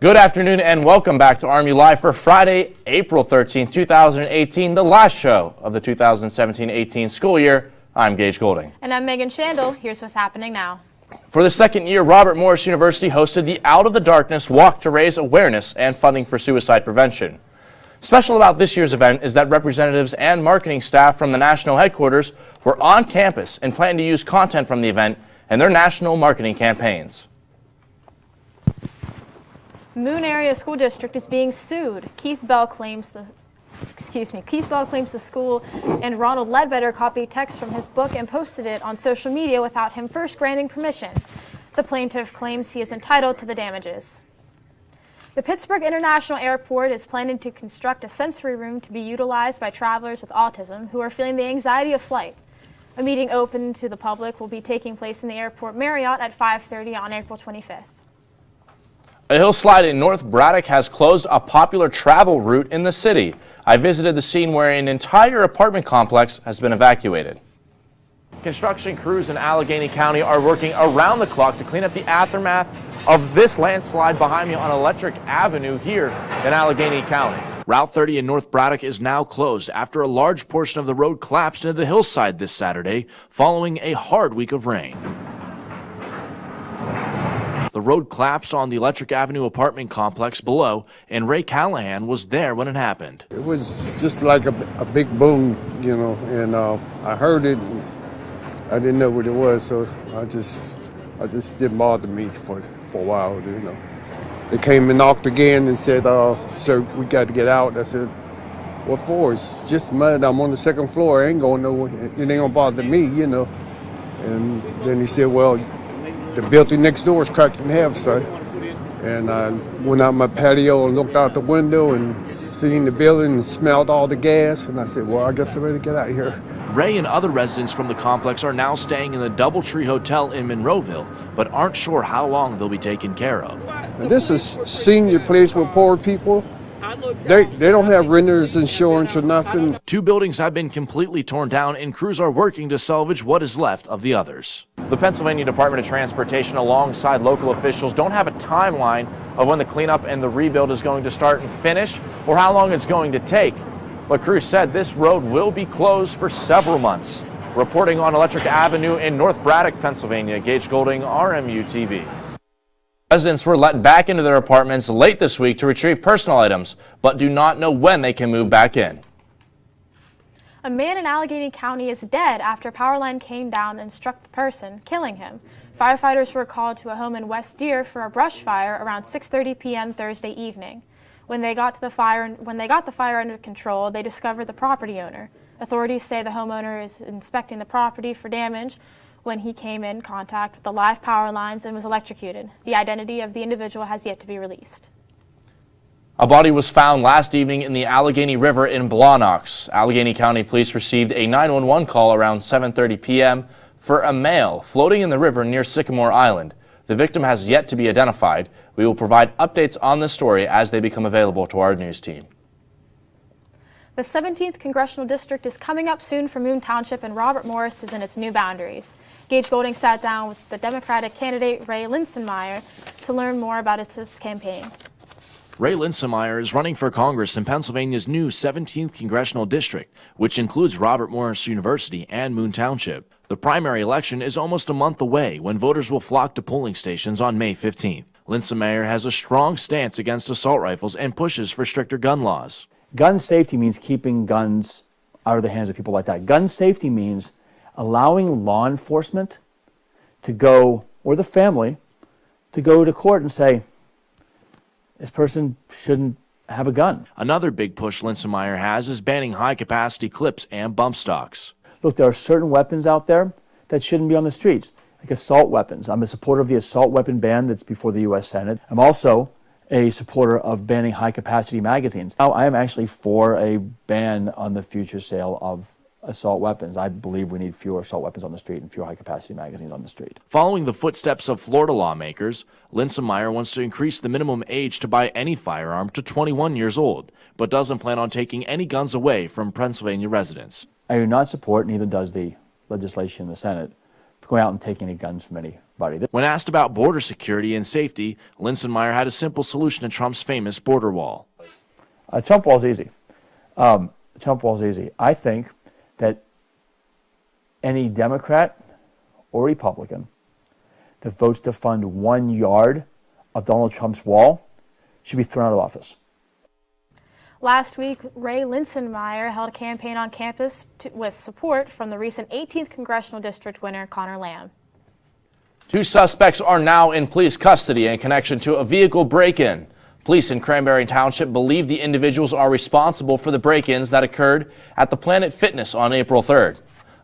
Good afternoon and welcome back to RMU-Live for Friday, April 13, 2018, the last show of the 2017-18 school year. I'm Gage Golding. And I'm Megan Shandel. Here's what's happening now. For the second year, Robert Morris University hosted the Out of the Darkness Walk to raise awareness and funding for suicide prevention. Special about this year's event is that representatives and marketing staff from the national headquarters were on campus and plan to use content from the event in their national marketing campaigns. Moon Area School District is being sued. Keith Bell claims the school and Ronald Ledbetter copied text from his book and posted it on social media without him first granting permission. The plaintiff claims he is entitled to the damages. The Pittsburgh International Airport is planning to construct a sensory room to be utilized by travelers with autism who are feeling the anxiety of flight. A meeting open to the public will be taking place in the airport Marriott at 5:30 on April 25th. A hillslide in North Braddock has closed a popular travel route in the city. I visited the scene where an entire apartment complex has been evacuated. Construction crews in Allegheny County are working around the clock to clean up the aftermath of this landslide behind me on Electric Avenue here in Allegheny County. Route 30 in North Braddock is now closed after a large portion of the road collapsed into the hillside this Saturday following a hard week of rain. The road collapsed on the Electric Avenue apartment complex below, and Ray Callahan was there when it happened. It was just like a big boom, you know, and I heard it. And I didn't know what it was, so I just didn't bother me for a while, you know. They came and knocked again and said, "Sir, we got to get out." I said, "What for? It's just mud. I'm on the second floor. I ain't going nowhere. It ain't gonna bother me, you know." And then he said, "Well, the building next door is cracked in half, sir." And I went out my patio and looked out the window and seen the building and smelled all the gas. And I said, "Well, I guess I better get out of here." Ray and other residents from the complex are now staying in the Doubletree Hotel in Monroeville, but aren't sure how long they'll be taken care of. And this is senior place with poor people. They don't have renter's insurance or nothing. Two buildings have been completely torn down, and crews are working to salvage what is left of the others. The Pennsylvania Department of Transportation, alongside local officials, don't have a timeline of when the cleanup and the rebuild is going to start and finish, or how long it's going to take. But crews said this road will be closed for several months. Reporting on Electric Avenue in North Braddock, Pennsylvania, Gage Golding, RMU-TV. Residents were let back into their apartments late this week to retrieve personal items, but do not know when they can move back in. A man in Allegheny County is dead after a power line came down and struck the person, killing him. Firefighters were called to a home in West Deer for a brush fire around 6:30 p.m. Thursday evening. When they got the fire under control, they discovered the property owner. Authorities say the homeowner is inspecting the property for damage when he came in contact with the live power lines and was electrocuted. The identity of the individual has yet to be released. A body was found last evening in the Allegheny River in Blawnox. Allegheny County Police received a 911 call around 7:30 p.m. for a male floating in the river near Sycamore Island. The victim has yet to be identified. We will provide updates on this story as they become available to our news team. The 17th Congressional District is coming up soon for Moon Township, and Robert Morris is in its new boundaries. Gage Golding sat down with the Democratic candidate Ray Linsenmeyer to learn more about his campaign. Ray Linsenmeyer is running for Congress in Pennsylvania's new 17th Congressional District, which includes Robert Morris University and Moon Township. The primary election is almost a month away when voters will flock to polling stations on May 15th. Linsenmeyer has a strong stance against assault rifles and pushes for stricter gun laws. Gun safety means keeping guns out of the hands of people like that. Gun safety means allowing law enforcement to go, or the family, to go to court and say, this person shouldn't have a gun. Another big push Linsenmeyer has is banning high-capacity clips and bump stocks. Look, there are certain weapons out there that shouldn't be on the streets, like assault weapons. I'm a supporter of the assault weapon ban that's before the U.S. Senate. I'm also a supporter of banning high-capacity magazines. Now, I am actually for a ban on the future sale of assault weapons. I believe we need fewer assault weapons on the street and fewer high-capacity magazines on the street. Following the footsteps of Florida lawmakers, Linsenmeyer wants to increase the minimum age to buy any firearm to 21 years old, but doesn't plan on taking any guns away from Pennsylvania residents. I do not support, neither does the legislation in the Senate, going out and taking any guns from anybody. When asked about border security and safety, Linsenmeyer had a simple solution to Trump's famous border wall. Trump wall's easy. Trump wall's easy. I think that any Democrat or Republican that votes to fund 1 yard of Donald Trump's wall should be thrown out of office. Last week, Ray Linsenmeyer held a campaign on campus with support from the recent 18th Congressional District winner, Connor Lamb. 2 suspects are now in police custody in connection to a vehicle break-in. Police in Cranberry Township believe the individuals are responsible for the break-ins that occurred at the Planet Fitness on April 3rd.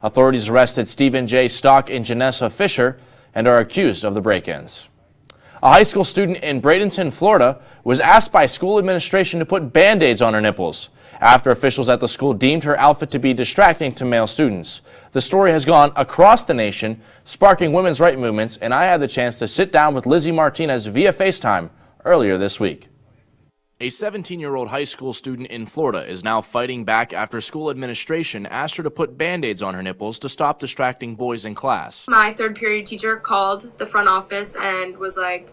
Authorities arrested Stephen J. Stock and Janessa Fisher and are accused of the break-ins. A high school student in Bradenton, Florida, was asked by school administration to put Band-Aids on her nipples after officials at the school deemed her outfit to be distracting to male students. The story has gone across the nation, sparking women's rights movements, and I had the chance to sit down with Lizzie Martinez via FaceTime earlier this week. A 17-year-old high school student in Florida is now fighting back after school administration asked her to put Band-Aids on her nipples to stop distracting boys in class. My third period teacher called the front office and was like,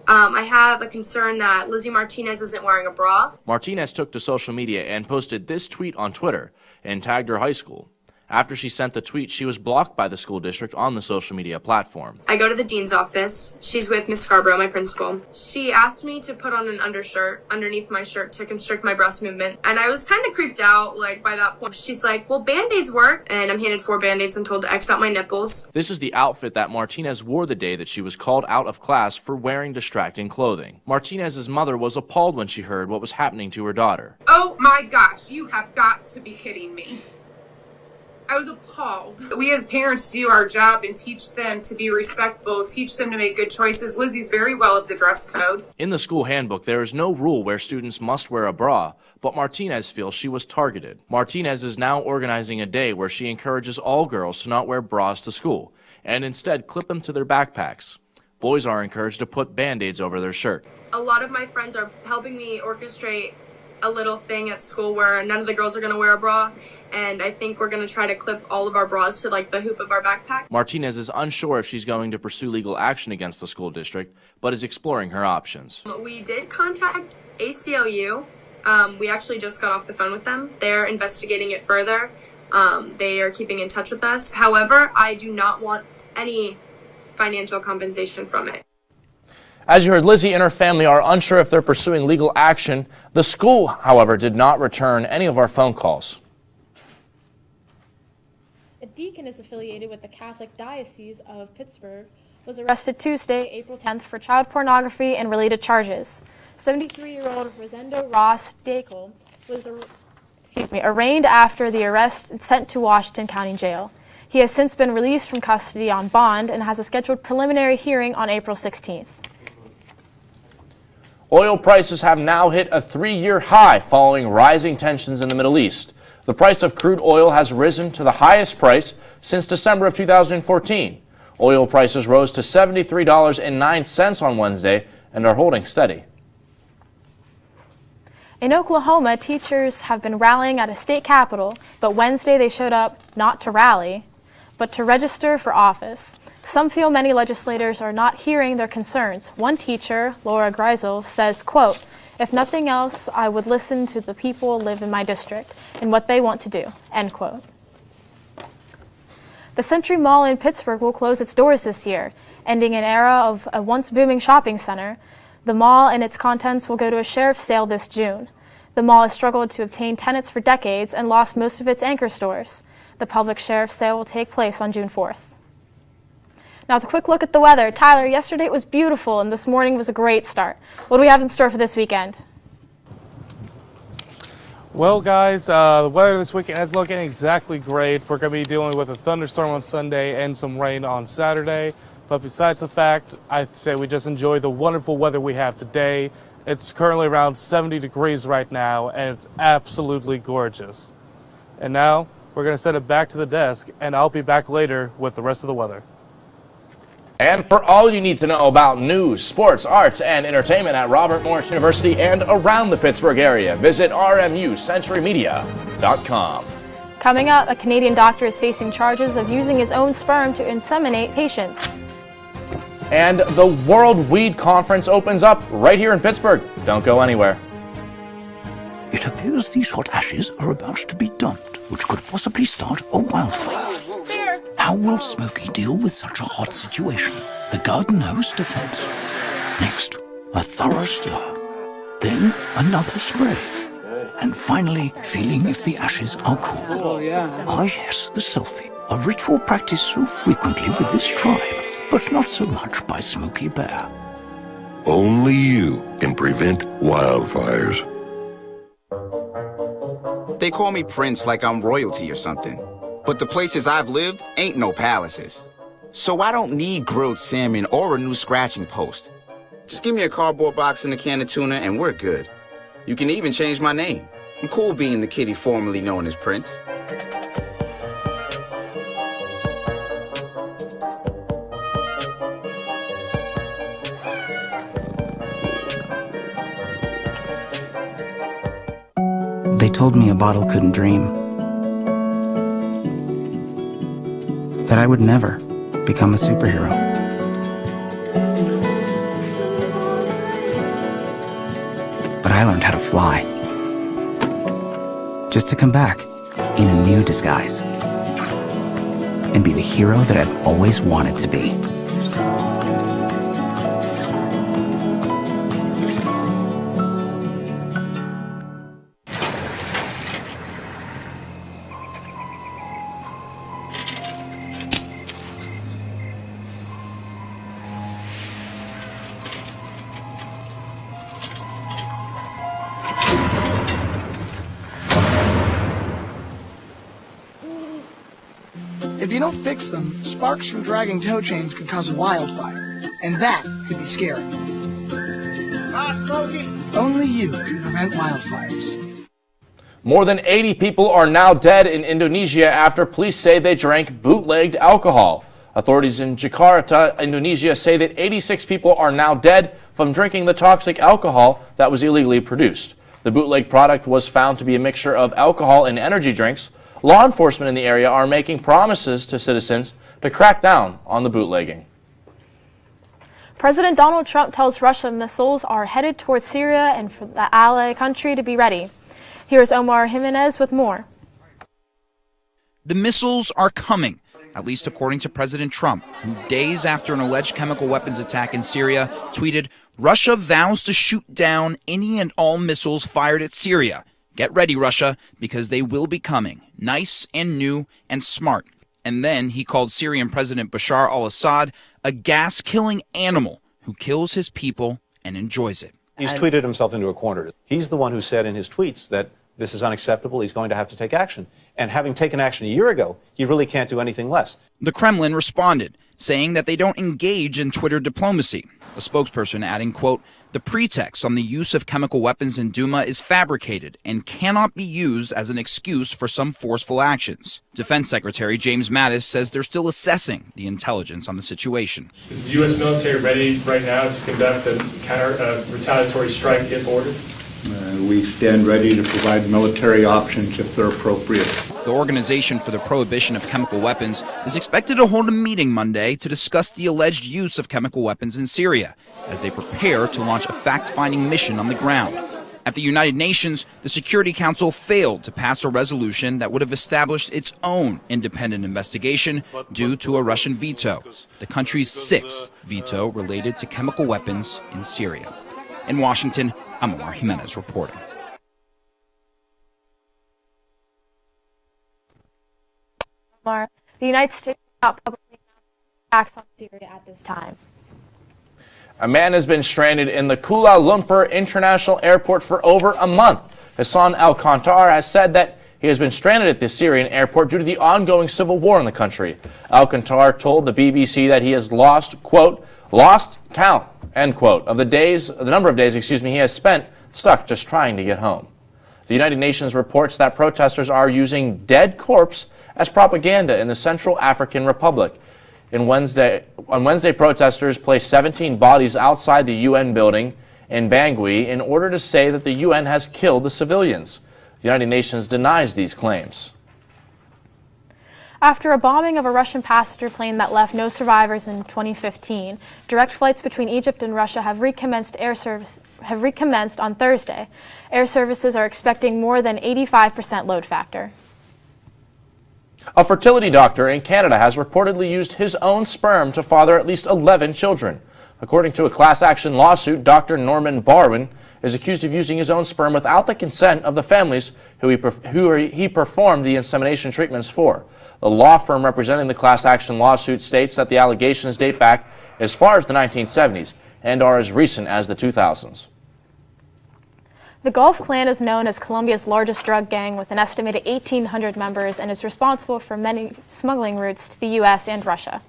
I have a concern that Lizzie Martinez isn't wearing a bra. Martinez took to social media and posted this tweet on Twitter and tagged her high school. After she sent the tweet, she was blocked by the school district on the social media platform. I go to the dean's office. She's with Miss Scarborough, my principal. She asked me to put on an undershirt underneath my shirt to constrict my breast movement. And I was kind of creeped out, by that point. She's like, well, Band-Aids work. And I'm handed 4 Band-Aids and told to X out my nipples. This is the outfit that Martinez wore the day that she was called out of class for wearing distracting clothing. Martinez's mother was appalled when she heard what was happening to her daughter. Oh my gosh, you have got to be kidding me. I was appalled. We as parents do our job and teach them to be respectful, teach them to make good choices. Lizzie's very well of the dress code. In the school handbook, there is no rule where students must wear a bra, but Martinez feels she was targeted. Martinez is now organizing a day where she encourages all girls to not wear bras to school, and instead clip them to their backpacks. Boys are encouraged to put Band-Aids over their shirt. A lot of my friends are helping me orchestrate a little thing at school where none of the girls are going to wear a bra, and I think we're going to try to clip all of our bras to the hoop of our backpack. Martinez is unsure if she's going to pursue legal action against the school district, but is exploring her options. We did contact ACLU. We actually just got off the phone with them. They're investigating it further. They are keeping in touch with us. However, I do not want any financial compensation from it. As you heard, Lizzie and her family are unsure if they're pursuing legal action. The school, however, did not return any of our phone calls. A deacon is affiliated with the Catholic Diocese of Pittsburgh was arrested Tuesday, April 10th for child pornography and related charges. 73-year-old Rosendo Ross Dakel was arraigned after the arrest and sent to Washington County Jail. He has since been released from custody on bond and has a scheduled preliminary hearing on April 16th. Oil prices have now hit a 3-year high following rising tensions in the Middle East. The price of crude oil has risen to the highest price since December of 2014. Oil prices rose to $73.09 on Wednesday and are holding steady. In Oklahoma, teachers have been rallying at a state capitol, but Wednesday they showed up not to rally, but to register for office. Some feel many legislators are not hearing their concerns. One teacher, Laura Greisel, says, quote, "If nothing else, I would listen to the people who live in my district and what they want to do," end quote. The Century Mall in Pittsburgh will close its doors this year, ending an era of a once booming shopping center. The mall and its contents will go to a sheriff's sale this June. The mall has struggled to obtain tenants for decades and lost most of its anchor stores. The public sheriff's sale will take place on June 4th. Now, with a quick look at the weather. Tyler, yesterday it was beautiful and this morning was a great start. What do we have in store for this weekend? Well, guys, the weather this weekend is looking exactly great. We're going to be dealing with a thunderstorm on Sunday and some rain on Saturday. But besides the fact, I'd say we just enjoy the wonderful weather we have today. It's currently around 70 degrees right now, and it's absolutely gorgeous. And now, we're going to send it back to the desk, and I'll be back later with the rest of the weather. And for all you need to know about news, sports, arts, and entertainment at Robert Morris University and around the Pittsburgh area, visit RMU-CenturyMedia.com. Coming up, a Canadian doctor is facing charges of using his own sperm to inseminate patients. And the World Weed Conference opens up right here in Pittsburgh. Don't go anywhere. It appears these hot ashes are about to be dumped, which could possibly start a wildfire. How will Smokey deal with such a hot situation? The garden hose defense. Next, a thorough stir. Then another spray. And finally, feeling if the ashes are cool. Oh, yeah. Ah, yes, the selfie. A ritual practiced so frequently with this tribe, but not so much by Smokey Bear. Only you can prevent wildfires. They call me Prince like I'm royalty or something. But the places I've lived ain't no palaces. So I don't need grilled salmon or a new scratching post. Just give me a cardboard box and a can of tuna and we're good. You can even change my name. I'm cool being the kitty formerly known as Prince. They told me a bottle couldn't dream. That I would never become a superhero. But I learned how to fly. Just to come back in a new disguise. And be the hero that I've always wanted to be. If you don't fix them, sparks from dragging tow chains could cause a wildfire, and that could be scary. Only you can prevent wildfires. More than 80 people are now dead in Indonesia after police say they drank bootlegged alcohol. Authorities in Jakarta, Indonesia say that 86 people are now dead from drinking the toxic alcohol that was illegally produced. The bootleg product was found to be a mixture of alcohol and energy drinks. Law enforcement in the area are making promises to citizens to crack down on the bootlegging. President Donald Trump tells Russia missiles are headed towards Syria and for the ally country to be ready. Here's Omar Jimenez with more. The missiles are coming, at least according to President Trump, who days after an alleged chemical weapons attack in Syria tweeted, "Russia vows to shoot down any and all missiles fired at Syria. Get ready, Russia, because they will be coming. Nice and new and smart." And then he called Syrian President Bashar al-Assad a gas-killing animal who kills his people and enjoys it. He's tweeted himself into a corner. He's the one who said in his tweets that this is unacceptable. He's going to have to take action. And having taken action a year ago, he really can't do anything less. The Kremlin responded, saying that they don't engage in Twitter diplomacy. A spokesperson adding, quote, "The pretext on the use of chemical weapons in Duma is fabricated and cannot be used as an excuse for some forceful actions." Defense Secretary James Mattis says they're still assessing the intelligence on the situation. Is the U.S. military ready right now to conduct a retaliatory strike if ordered? We stand ready to provide military options if they're appropriate. The Organization for the Prohibition of Chemical Weapons is expected to hold a meeting Monday to discuss the alleged use of chemical weapons in Syria as they prepare to launch a fact-finding mission on the ground. At the United Nations, the Security Council failed to pass a resolution that would have established its own independent investigation due to a Russian veto, the country's 6th veto related to chemical weapons in Syria. In Washington, I'm Omar Jimenez reporting. The United States is not publicly attacks on Syria at this time. A man has been stranded in the Kuala Lumpur International Airport for over a month. Hassan Alcantar has said that he has been stranded at the Syrian airport due to the ongoing civil war in the country. Alcantar told the BBC that he has lost, quote, lost count, end quote, of the number of days he has spent stuck just trying to get home. The United Nations reports that protesters are using dead corpses as propaganda in the Central African Republic. On Wednesday, protesters placed 17 bodies outside the UN building in Bangui in order to say that the UN has killed the civilians. The United Nations denies these claims. After a bombing of a Russian passenger plane that left no survivors in 2015, direct flights between Egypt and Russia have recommenced on Thursday. Air services are expecting more than 85% load factor. A fertility doctor in Canada has reportedly used his own sperm to father at least 11 children. According to a class action lawsuit, Dr. Norman Barwin is accused of using his own sperm without the consent of the families who he performed the insemination treatments for. The law firm representing the class action lawsuit states that the allegations date back as far as the 1970s and are as recent as the 2000s. The Gulf Clan is known as Colombia's largest drug gang with an estimated 1,800 members and is responsible for many smuggling routes to the U.S. and Russia.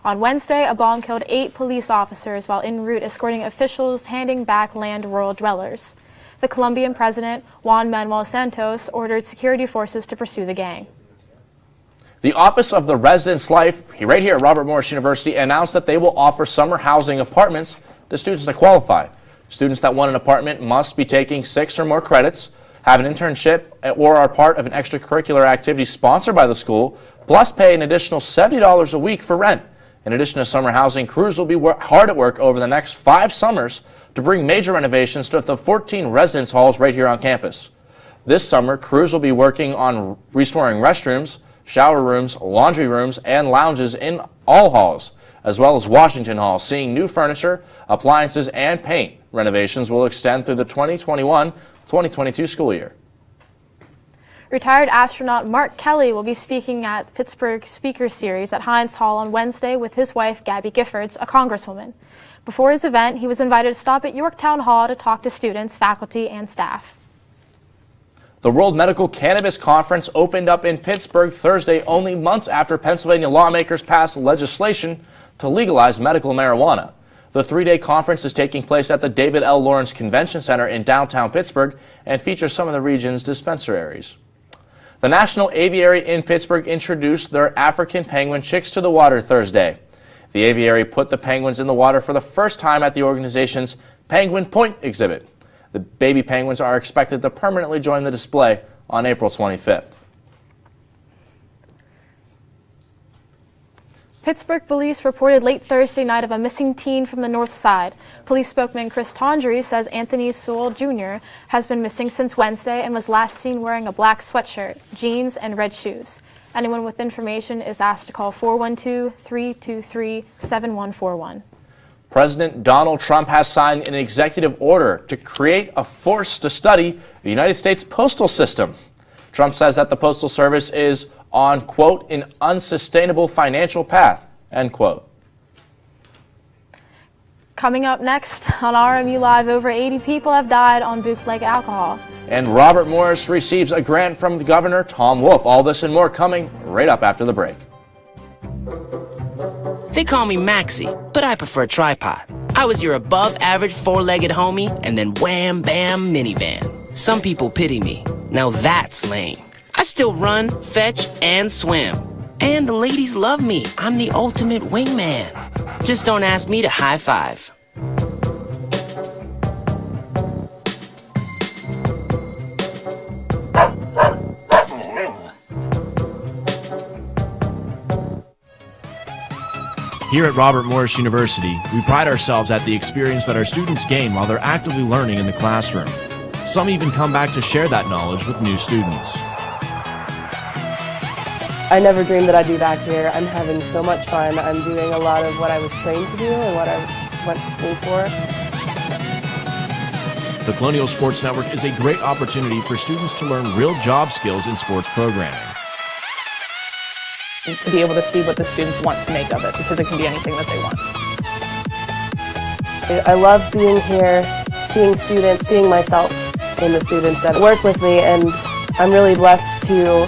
On Wednesday, a bomb killed 8 police officers while en route escorting officials handing back land to rural dwellers. The Colombian president, Juan Manuel Santos, ordered security forces to pursue the gang. The Office of the Residence Life, right here at Robert Morris University, announced that they will offer summer housing apartments to students that qualify. Students that want an apartment must be taking 6 or more credits, have an internship, or are part of an extracurricular activity sponsored by the school, plus pay an additional $70 a week for rent. In addition to summer housing, crews will be hard at work over the next 5 summers to bring major renovations to the 14 residence halls right here on campus. This summer, crews will be working on restoring restrooms, shower rooms, laundry rooms, and lounges in all halls, as well as Washington Hall, seeing new furniture, appliances, and paint. Renovations will extend through the 2021-2022 school year. Retired astronaut Mark Kelly will be speaking at Pittsburgh Speaker Series at Heinz Hall on Wednesday with his wife, Gabby Giffords, a congresswoman. Before his event, he was invited to stop at Yorktown Hall to talk to students, faculty, and staff. The World Medical Cannabis Conference opened up in Pittsburgh Thursday, only months after Pennsylvania lawmakers passed legislation to legalize medical marijuana. The 3-day conference is taking place at the David L. Lawrence Convention Center in downtown Pittsburgh and features some of the region's dispensaries. The National Aviary in Pittsburgh introduced their African penguin chicks to the water Thursday. The aviary put the penguins in the water for the first time at the organization's Penguin Point exhibit. The baby penguins are expected to permanently join the display on April 25th. Pittsburgh police reported late Thursday night of a missing teen from the north side. Police spokesman Chris Tondry says Anthony Sewell Jr. has been missing since Wednesday and was last seen wearing a black sweatshirt, jeans, and red shoes. Anyone with information is asked to call 412-323-7141. President Donald Trump has signed an executive order to create a force to study the United States postal system. Trump says that the Postal Service is on, quote, an unsustainable financial path, end quote. Coming up next on RMU-Live, over 80 people have died on bootleg alcohol. And Robert Morris receives a grant from the Governor Tom Wolf. All this and more coming right up after the break. They call me Maxie, but I prefer tripod. I was your above-average four-legged homie, and then wham-bam minivan. Some people pity me. Now that's lame. I still run, fetch, and swim. And the ladies love me. I'm the ultimate wingman. Just don't ask me to high-five. Here at Robert Morris University, we pride ourselves at the experience that our students gain while they're actively learning in the classroom. Some even come back to share that knowledge with new students. I never dreamed that I'd be back here. I'm having so much fun. I'm doing a lot of what I was trained to do and what I went to school for. The Colonial Sports Network is a great opportunity for students to learn real job skills in sports programming. To be able to see what the students want to make of it, because it can be anything that they want. I love being here, seeing students, seeing myself in the students that work with me, and I'm really blessed to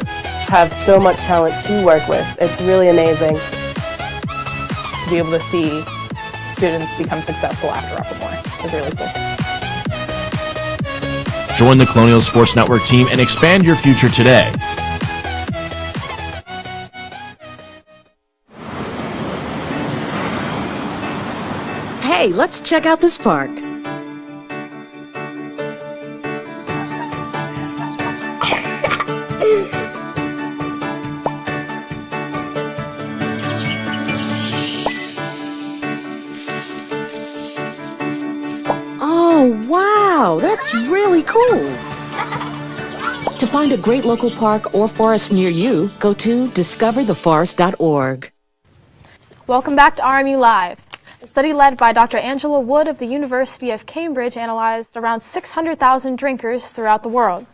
have so much talent to work with. It's really amazing. To be able to see students become successful after Robert Morris is really cool. Join the Colonial Sports Network team and expand your future today. Hey, let's check out this park. really cool. To find a great local park or forest near you, go to discovertheforest.org. Welcome back to RMU Live. A study led by Dr. Angela Wood of the University of Cambridge analyzed around 600,000 drinkers throughout the world.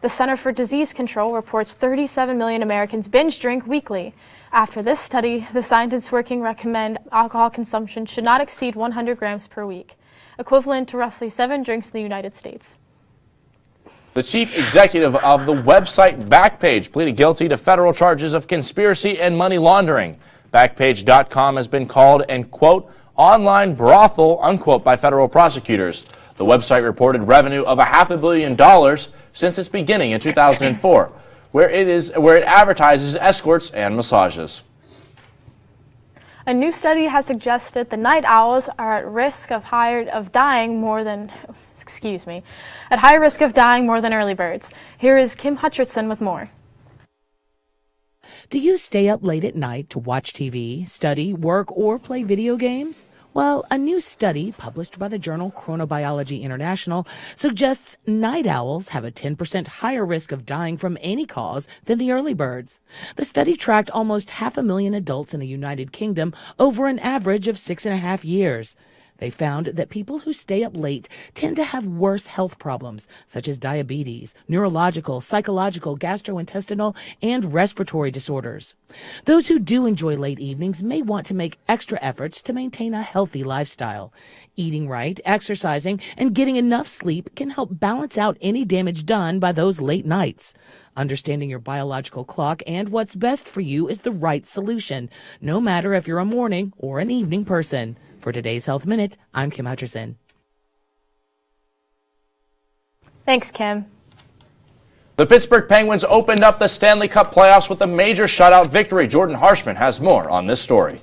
The Center for Disease Control reports 37 million Americans binge drink weekly. After this study, the scientists working recommend alcohol consumption should not exceed 100 grams per week, equivalent to roughly 7 drinks in the United States. The chief executive of the website Backpage pleaded guilty to federal charges of conspiracy and money laundering. Backpage.com has been called an, quote, online brothel, unquote, by federal prosecutors. The website reported revenue of $500 million since its beginning in 2004, where it advertises escorts and massages. A new study has suggested the night owls are at risk of dying more than early birds. Here is Kim Hutcherson with more. Do you stay up late at night to watch TV, study, work, or play video games? Well, a new study published by the journal Chronobiology International suggests night owls have a 10% higher risk of dying from any cause than the early birds. The study tracked almost 500,000 adults in the United Kingdom over an average of 6.5 years. They found that people who stay up late tend to have worse health problems, such as diabetes, neurological, psychological, gastrointestinal, and respiratory disorders. Those who do enjoy late evenings may want to make extra efforts to maintain a healthy lifestyle. Eating right, exercising, and getting enough sleep can help balance out any damage done by those late nights. Understanding your biological clock and what's best for you is the right solution, no matter if you're a morning or an evening person. For today's Health Minute, I'm Kim Hutcherson. Thanks, Kim. The Pittsburgh Penguins opened up the Stanley Cup playoffs with a major shutout victory. Jordan Harshman has more on this story.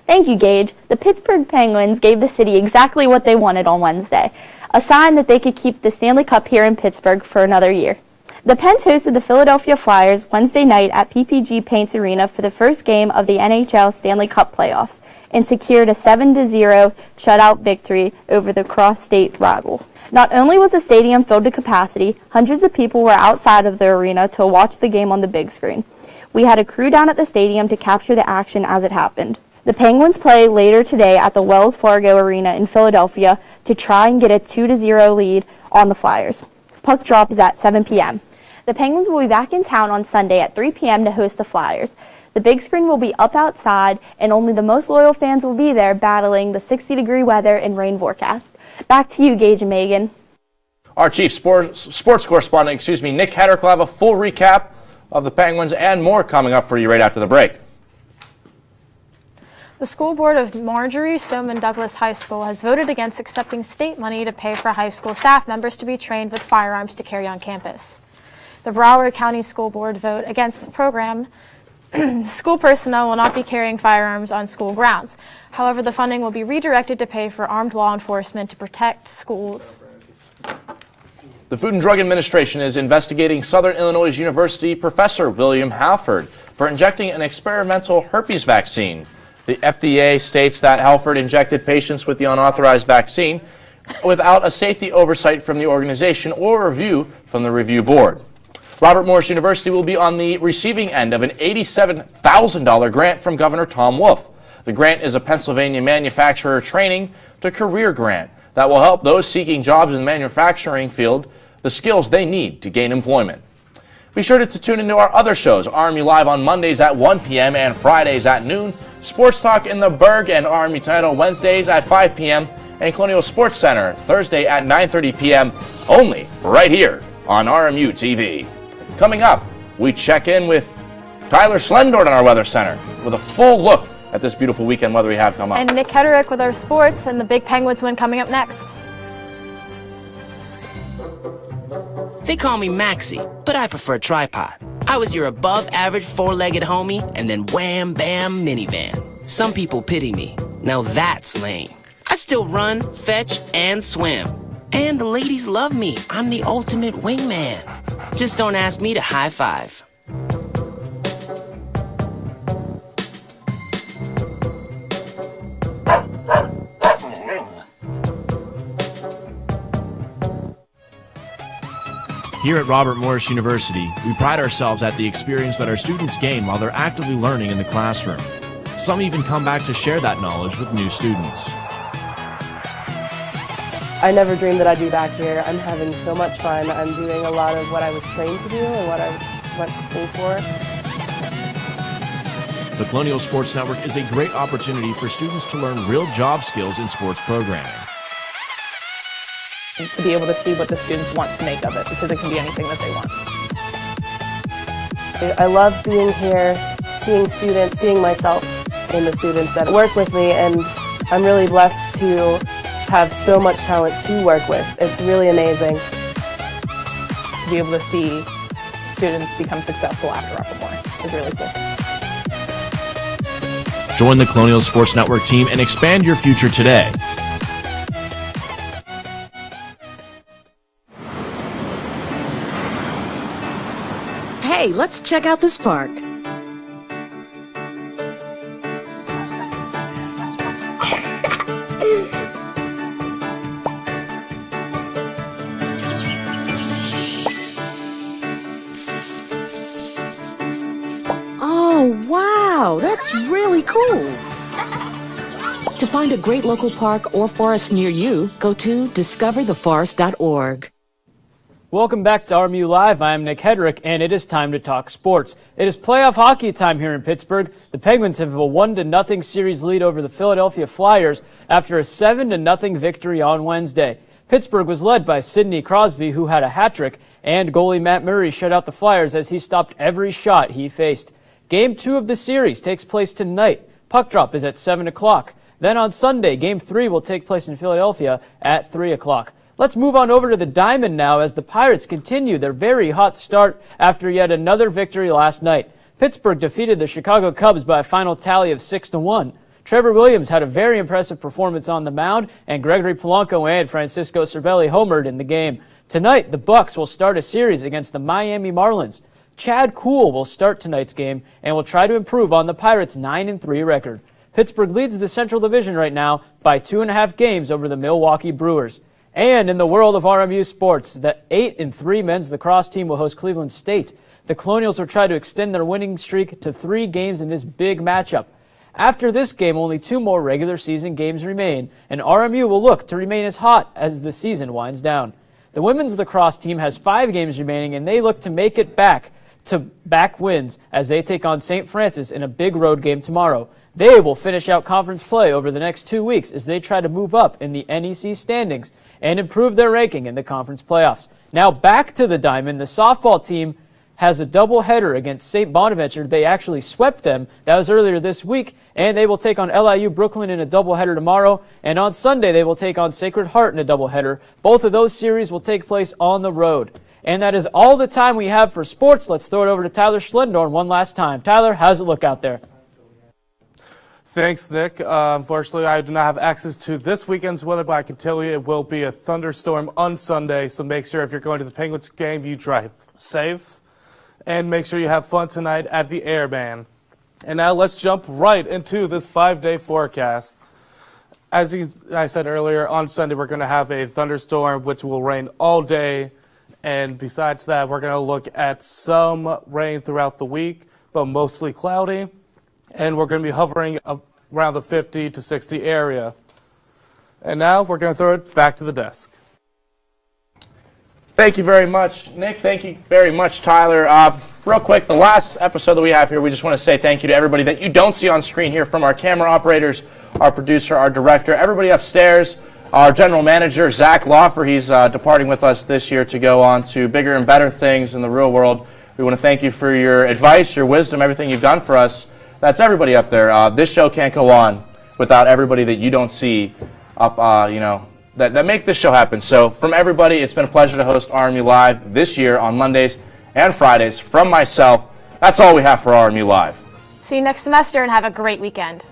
Thank you, Gage. The Pittsburgh Penguins gave the city exactly what they wanted on Wednesday, a sign that they could keep the Stanley Cup here in Pittsburgh for another year. The Pens hosted the Philadelphia Flyers Wednesday night at PPG Paints Arena for the first game of the NHL Stanley Cup playoffs and secured a 7-0 shutout victory over the cross-state rival. Not only was the stadium filled to capacity, hundreds of people were outside of the arena to watch the game on the big screen. We had a crew down at the stadium to capture the action as it happened. The Penguins play later today at the Wells Fargo Arena in Philadelphia to try and get a 2-0 lead on the Flyers. Puck drop is at 7 p.m. The Penguins will be back in town on Sunday at 3 p.m. to host the Flyers. The big screen will be up outside, and only the most loyal fans will be there battling the 60-degree weather and rain forecast. Back to you, Gage and Megan. Our chief sports correspondent, Nick Hedrick, will have a full recap of the Penguins and more coming up for you right after the break. The school board of Marjorie Stoneman Douglas High School has voted against accepting state money to pay for high school staff members to be trained with firearms to carry on campus. The Broward County School Board vote against the program. School personnel will not be carrying firearms on school grounds. However, the funding will be redirected to pay for armed law enforcement to protect schools. The Food and Drug Administration is investigating Southern Illinois University professor William Halford for injecting an experimental herpes vaccine. The FDA states that Halford injected patients with the unauthorized vaccine without a safety oversight from the organization or review from the review board. Robert Morris University will be on the receiving end of an $87,000 grant from Governor Tom Wolf. The grant is a Pennsylvania manufacturer training to career grant that will help those seeking jobs in the manufacturing field the skills they need to gain employment. Be sure to tune into our other shows, RMU Live on Mondays at 1 p.m. and Fridays at noon, Sports Talk in the Berg and RMU Title Wednesdays at 5 p.m., and Colonial Sports Center Thursday at 9:30 p.m. only right here on RMU-TV. Coming up, we check in with Tyler Slendorn in our Weather Center with a full look at this beautiful weekend weather we have come up. And Nick Hedrick with our sports and the big Penguins win coming up next. They call me Maxie, but I prefer tripod. I was your above-average four-legged homie and then wham-bam minivan. Some people pity me. Now that's lame. I still run, fetch, and swim. And the ladies love me. I'm the ultimate wingman. Just don't ask me to high five. Here at Robert Morris University, we pride ourselves at the experience that our students gain while they're actively learning in the classroom. Some even come back to share that knowledge with new students. I never dreamed that I'd be back here. I'm having so much fun. I'm doing a lot of what I was trained to do and what I went to school for. The Colonial Sports Network is a great opportunity for students to learn real job skills in sports programming. To be able to see what the students want to make of it, because it can be anything that they want. I love being here, seeing students, seeing myself in the students that work with me, and I'm really blessed to have so much talent to work with. It's really amazing. To be able to see students become successful after Upper Morris is really cool. Join the Colonial Sports Network team and expand your future today. Hey, let's check out this park. Oh, wow, that's really cool. To find a great local park or forest near you, go to discovertheforest.org. Welcome back to RMU-Live. I'm Nick Hedrick, and it is time to talk sports. It is playoff hockey time here in Pittsburgh. The Penguins have a 1-0 series lead over the Philadelphia Flyers after a 7-0 victory on Wednesday. Pittsburgh was led by Sidney Crosby, who had a hat trick, and goalie Matt Murray shut out the Flyers as he stopped every shot he faced. Game 2 of the series takes place tonight. Puck drop is at 7 o'clock. Then on Sunday, Game 3 will take place in Philadelphia at 3 o'clock. Let's move on over to the Diamond now as the Pirates continue their very hot start after yet another victory last night. Pittsburgh defeated the Chicago Cubs by a final tally of 6-1. Trevor Williams had a very impressive performance on the mound, and Gregory Polanco and Francisco Cervelli homered in the game. Tonight, the Bucks will start a series against the Miami Marlins. Chad Kuhl will start tonight's game and will try to improve on the Pirates' 9-3 record. Pittsburgh leads the Central Division right now by 2.5 games over the Milwaukee Brewers. And in the world of RMU sports, the 8-3 men's lacrosse team will host Cleveland State. The Colonials will try to extend their winning streak to 3 games in this big matchup. After this game, only 2 more regular season games remain, and RMU will look to remain as hot as the season winds down. The women's lacrosse team has 5 games remaining, and they look to make it back to back wins as they take on St. Francis in a big road game tomorrow. They will finish out conference play over the next 2 weeks as they try to move up in the NEC standings and improve their ranking in the conference playoffs. Now back to the Diamond. The softball team has a doubleheader against St. Bonaventure. They actually swept them. That was earlier this week, and they will take on LIU Brooklyn in a doubleheader tomorrow. And on Sunday, they will take on Sacred Heart in a doubleheader. Both of those series will take place on the road. And that is all the time we have for sports. Let's throw it over to Tyler Schlendorn one last time. Tyler, how's it look out there? Thanks, Nick. Unfortunately, I do not have access to this weekend's weather, but I can tell you it will be a thunderstorm on Sunday. So make sure if you're going to the Penguins game, you drive safe. And make sure you have fun tonight at the Airband. And now let's jump right into this 5-day forecast. As I said earlier, on Sunday we're going to have a thunderstorm, which will rain all day. And besides that, we're going to look at some rain throughout the week, but mostly cloudy. And we're going to be hovering around the 50 to 60 area. And now we're going to throw it back to the desk. Thank you very much, Nick. Thank you very much, Tyler. Real quick, the last episode that we have here, we just want to say thank you to everybody that you don't see on screen here, from our camera operators, our producer, our director, everybody upstairs, our general manager, Zach Laufer. He's departing with us this year to go on to bigger and better things in the real world. We want to thank you for your advice, your wisdom, everything you've done for us. That's everybody up there. This show can't go on without everybody that you don't see up, that make this show happen. So from everybody, it's been a pleasure to host RMU Live this year on Mondays and Fridays. From myself, that's all we have for RMU Live. See you next semester and have a great weekend.